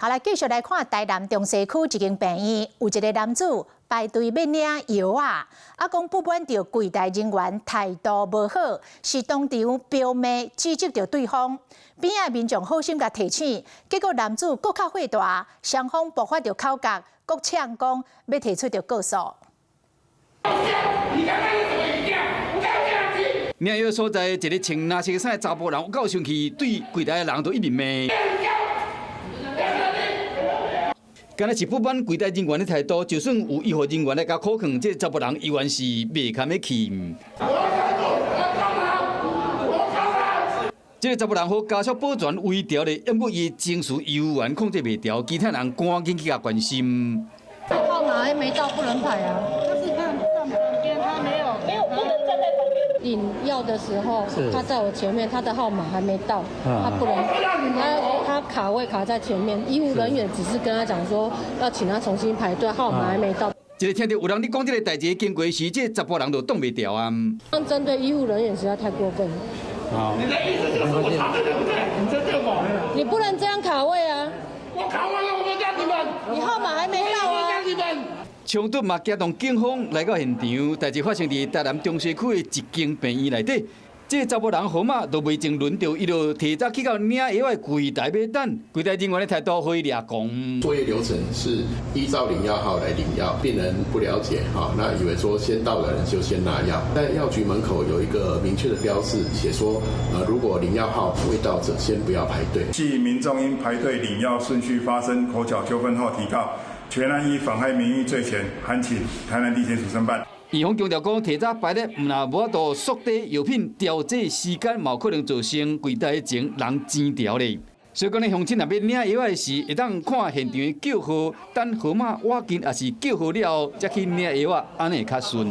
好來，繼續來看台南中西區一間病院，有一個男子排隊要領藥啊，講不滿到櫃台人員態度無好，是當場飆罵指責到對方。邊仔民眾好心甲提醒，結果男子閣較火大，雙方爆發到口角，閣嗆講要提出到告訴。領藥所在一個穿藍色衫的查甫人有夠生氣，對櫃台的人都一面罵。敢若是不滿櫃台人員的態度，就算有醫護人員來甲苦勸，這查甫人依然是袂堪的氣。這個查甫人好加速保全微調的，因過伊情緒悠然控制袂調，其他人趕緊去甲關心。號碼還沒到，不能排啊。他是看旁邊，他沒有不能站在旁邊。領藥的時候，他在我前面，他的號碼還沒到，他不能，他卡位卡在前面，醫務人員只是跟他講說要請他重新排隊，號碼還沒到。一個聽到有人你講這個代志經過時，這查甫人就擋袂掉啊。針對醫務人員實在太過分了。好，你的意思就是我查這個不對，你這就跑了。你不能這樣卡位啊！我卡完了，我都叫你們。你號碼還沒到啊！衝突嘛，驚動警方來到現場。代志發生在台南中西區的一間病院內底。這個查甫人號碼都未經輪到，伊就提早去到領藥的櫃台要等。櫃台人員的態度可以掠講。作業流程是依照領藥號來領藥，病人不了解哈，那以為說先到的人就先拿藥。在藥局門口有一個明確的標示，寫說如果領藥號未到者，先不要排隊。系民眾因排隊領藥順序發生口角糾紛後提告，全案依妨害名譽罪嫌，函請台南地檢署偵辦。醫方強調講，提早排咧，若無法度縮短藥品調劑時間，嘛有可能造成櫃台前人錢條咧。所以講咧，鄉親若要領藥的時，會當看現場的叫號，等號碼挖緊，也是叫號了後，才去領藥啊，安尼較順。